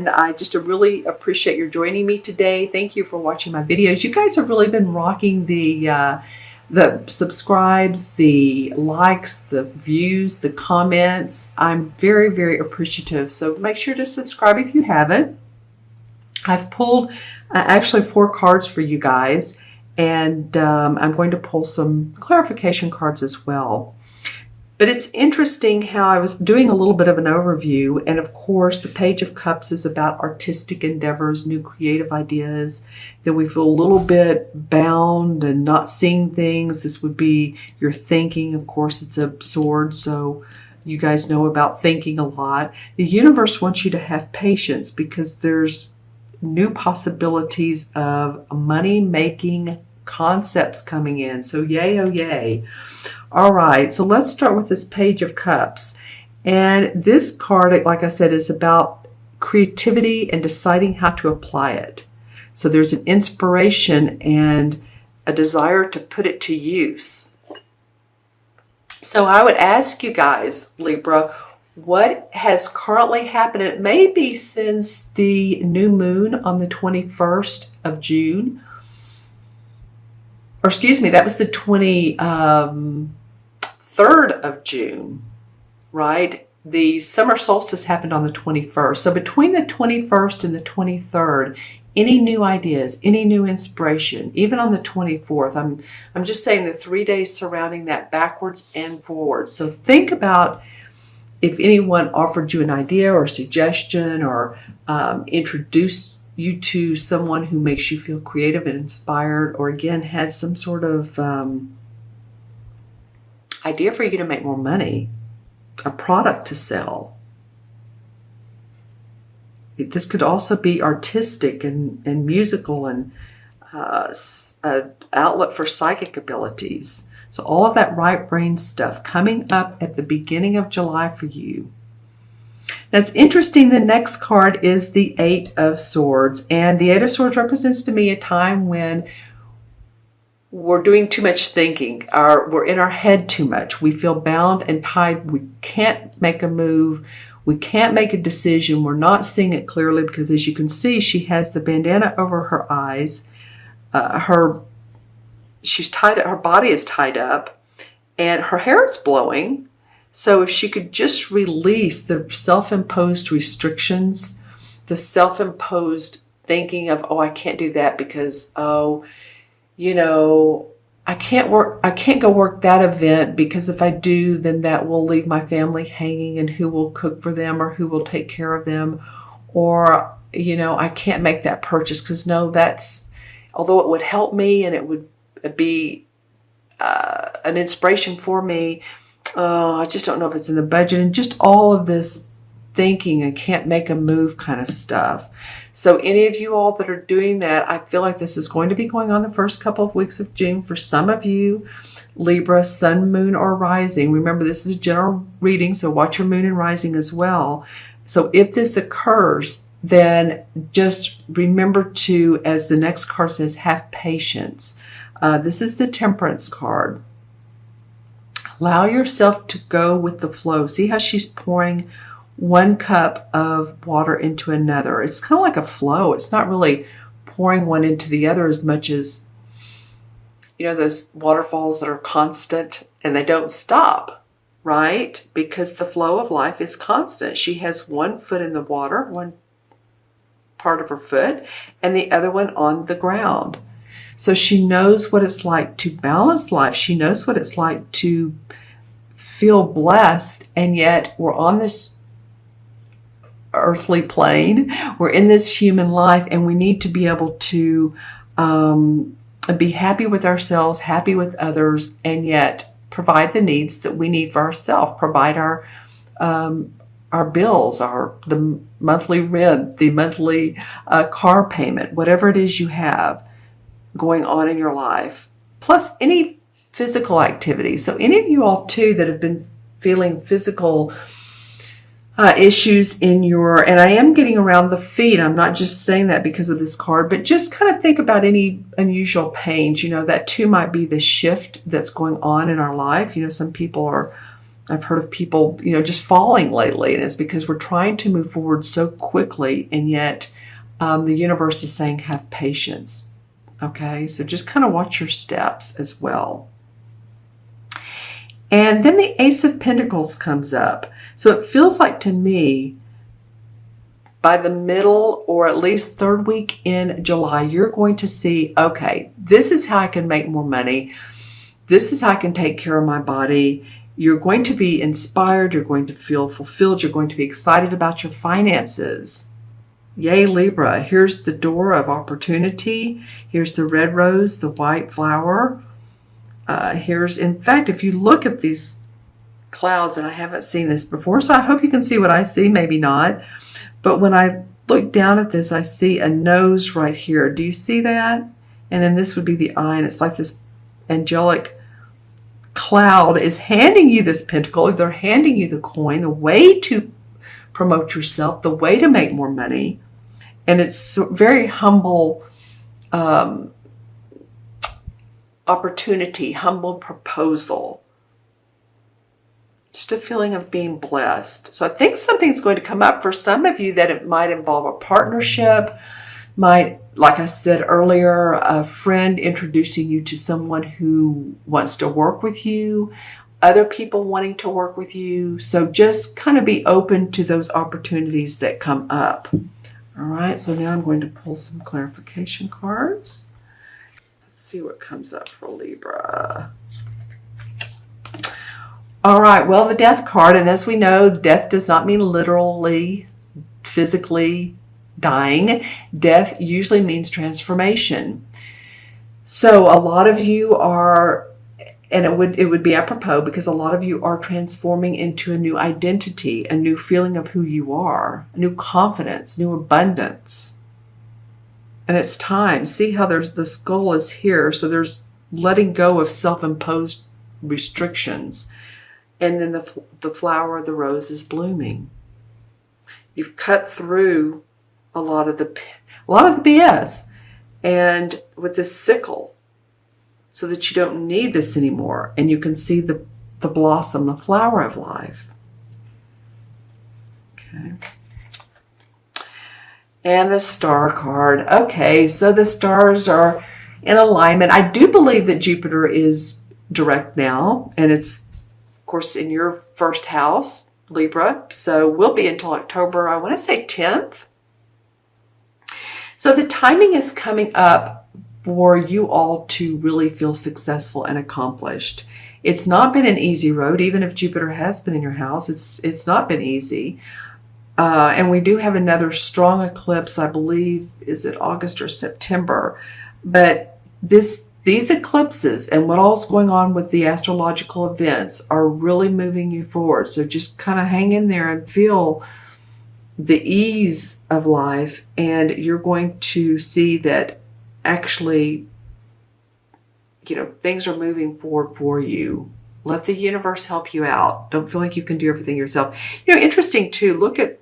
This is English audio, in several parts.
I just really appreciate your joining me today. Thank you for watching my videos. You guys have really been rocking the subscribes, the likes, the views, the comments. I'm very, very appreciative. So make sure to subscribe if you haven't. I've pulled actually 4 cards for you guys, and I'm going to pull some clarification cards as well. But it's interesting how I was doing a little bit of an overview, and of course the Page of Cups is about artistic endeavors, new creative ideas, that we feel a little bit bound and not seeing things. This would be your thinking. Of course, it's a sword, so you guys know about thinking a lot. The universe wants you to have patience because there's new possibilities of money-making concepts coming in. So yay, oh yay. All right, so let's start with this Page of Cups. And this card, like I said, is about creativity and deciding how to apply it. So there's an inspiration and a desire to put it to use. So I would ask you guys, Libra, what has currently happened? It may be since the new moon on the 21st of June. Or excuse me, that was the 23rd of June, right? The summer solstice happened on the 21st. So between the 21st and the 23rd, any new ideas, any new inspiration, even on the 24th, I'm just saying the 3 days surrounding that, backwards and forwards. So think about if anyone offered you an idea or a suggestion or introduced you to someone who makes you feel creative and inspired, or again had some sort of idea for you to make more money, a product to sell. This could also be artistic and musical and an outlet for psychic abilities. So all of that right brain stuff coming up at the beginning of July for you. That's interesting. The next card is the 8 of Swords. And the 8 of Swords represents to me a time when we're doing too much thinking. We're in our head too much. We feel bound and tied. We can't make a move. We can't make a decision. We're not seeing it clearly because, as you can see, she has the bandana over her eyes. She's tied up. Her body is tied up, and her hair is blowing. So if she could just release the self-imposed restrictions, the self-imposed thinking of, oh, I can't do that because, oh, you know, I can't go work that event because if I do, then that will leave my family hanging, and who will cook for them or who will take care of them? Or, you know, I can't make that purchase because although it would help me and it would be an inspiration for me, I just don't know if it's in the budget, and just all of this thinking and can't make a move kind of stuff. So any of you all that are doing that, I feel like this is going to be going on the first couple of weeks of June for some of you. Libra, sun, moon, or rising. Remember, this is a general reading, so watch your moon and rising as well. So if this occurs, then just remember to, as the next card says, have patience. This is the Temperance card. Allow yourself to go with the flow. See how she's pouring 1 cup of water into another. It's kind of like a flow. It's not really pouring one into the other as much as, you know, those waterfalls that are constant and they don't stop, right? Because the flow of life is constant. She has 1 foot in the water, 1 part of her foot, and the other one on the ground. So she knows what it's like to balance life. She knows what it's like to feel blessed, and yet we're on this earthly plane. We're in this human life, and we need to be able to be happy with ourselves, happy with others, and yet provide the needs that we need for ourselves. Provide our bills, the monthly rent, the monthly car payment, whatever it is you have going on in your life, plus any physical activity. So any of you all too that have been feeling physical issues in your, and I am getting around the feet. I'm not just saying that because of this card, but just kind of think about any unusual pains. You know, that too might be the shift that's going on in our life. You know, some people are I've heard of people, just falling lately, and it's because we're trying to move forward so quickly, and yet the universe is saying have patience. Okay, so just kind of watch your steps as well. And then the Ace of Pentacles comes up. So it feels like to me, by the middle or at least third week in July, you're going to see, okay, this is how I can make more money. This is how I can take care of my body. You're going to be inspired. You're going to feel fulfilled. You're going to be excited about your finances. Yay, Libra. Here's the door of opportunity. Here's the red rose, the white flower. Here's, in fact, if you look at these clouds, and I haven't seen this before, so I hope you can see what I see, maybe not. But when I look down at this, I see a nose right here. Do you see that? And then this would be the eye, and it's like this angelic cloud is handing you this pentacle. They're handing you the coin, the way to promote yourself, the way to make more money. And it's very humble opportunity, humble proposal. Just a feeling of being blessed. So I think something's going to come up for some of you that it might involve a partnership, might, like I said earlier, a friend introducing you to someone who wants to work with you, other people wanting to work with you. So just kind of be open to those opportunities that come up. All right, so now I'm going to pull some clarification cards. Let's see what comes up for Libra. All right, well, the Death card, and as we know, death does not mean literally, physically dying. Death usually means transformation. So a lot of you are, and it would be apropos because a lot of you are transforming into a new identity, a new feeling of who you are, a new confidence, new abundance. And it's time. See how the skull is here. So there's letting go of self-imposed restrictions. And then the flower of the rose is blooming. You've cut through a lot of the BS, and with this sickle, so that you don't need this anymore, and you can see the blossom, the flower of life. Okay. And the Star card. Okay, so the stars are in alignment. I do believe that Jupiter is direct now, and it's of course in your first house, Libra, so we'll be until October, I want to say 10th. So the timing is coming up for you all to really feel successful and accomplished. It's not been an easy road, even if Jupiter has been in your house. It's not been easy. And we do have another strong eclipse, I believe, is it August or September? But these eclipses and what all's going on with the astrological events are really moving you forward. So just kind of hang in there and feel the ease of life, and you're going to see that actually, things are moving forward for you. Let the universe help you out. Don't feel like you can do everything yourself. Interesting too, look at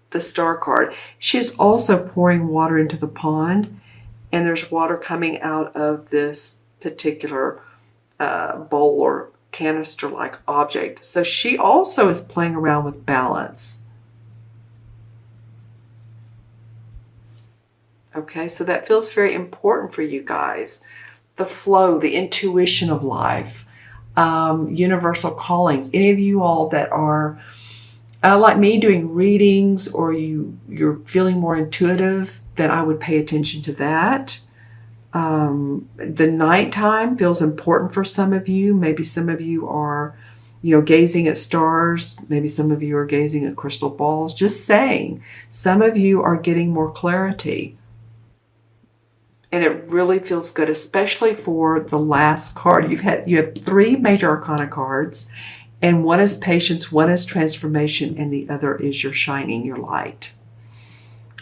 the Star card. She's also pouring water into the pond, and there's water coming out of this particular bowl or canister-like object. So she also is playing around with balance. Okay, so that feels very important for you guys. The flow, the intuition of life, universal callings. Any of you all that are like me doing readings, or you're feeling more intuitive, then I would pay attention to that. The nighttime feels important for some of you. Maybe some of you are, gazing at stars. Maybe some of you are gazing at crystal balls. Just saying, some of you are getting more clarity. And it really feels good, especially for the last card. You have 3 major arcana cards, and one is patience, one is transformation, and the other is your shining, your light.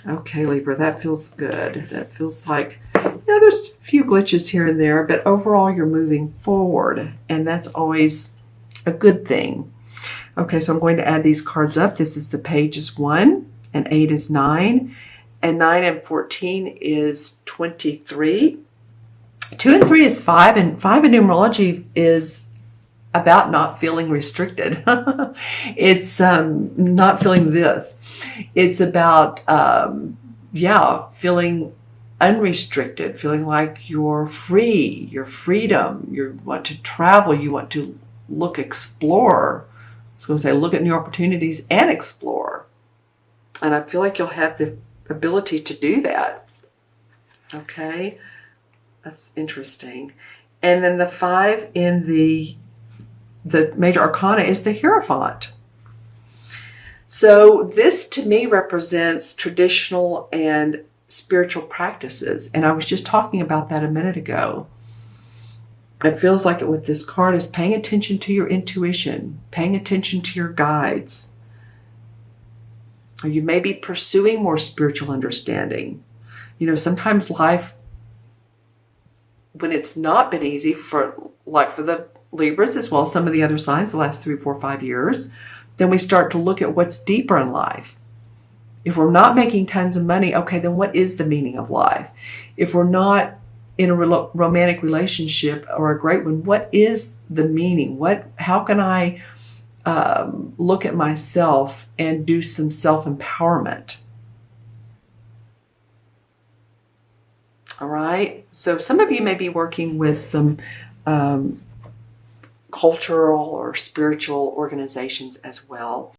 Okay, Libra, that feels good. That feels like, there's a few glitches here and there, but overall you're moving forward, and that's always a good thing. Okay, so I'm going to add these cards up. This is the page is 1, and 8 is 9. And 9 and 14 is 23. 2 and 3 is 5, and 5 in numerology is about not feeling restricted. It's not feeling this. It's about, feeling unrestricted, feeling like you're free, your freedom. You want to travel, you want to explore. I was going to say look at new opportunities and explore. And I feel like you'll have the ability to do that. Okay, that's interesting. And then the 5 in the major arcana is the Hierophant. So this to me represents traditional and spiritual practices. And I was just talking about that a minute ago. It feels like it with this card is paying attention to your intuition, paying attention to your guides. Or you may be pursuing more spiritual understanding. You know, sometimes life, when it's not been easy for the Libras as well as some of the other signs the last 3, 4, 5 years, then we start to look at what's deeper in life. If we're not making tons of money, okay, then what is the meaning of life? If we're not in a romantic relationship or a great one, what is the meaning? How can I look at myself and do some self-empowerment? All right. So some of you may be working with some cultural or spiritual organizations as well.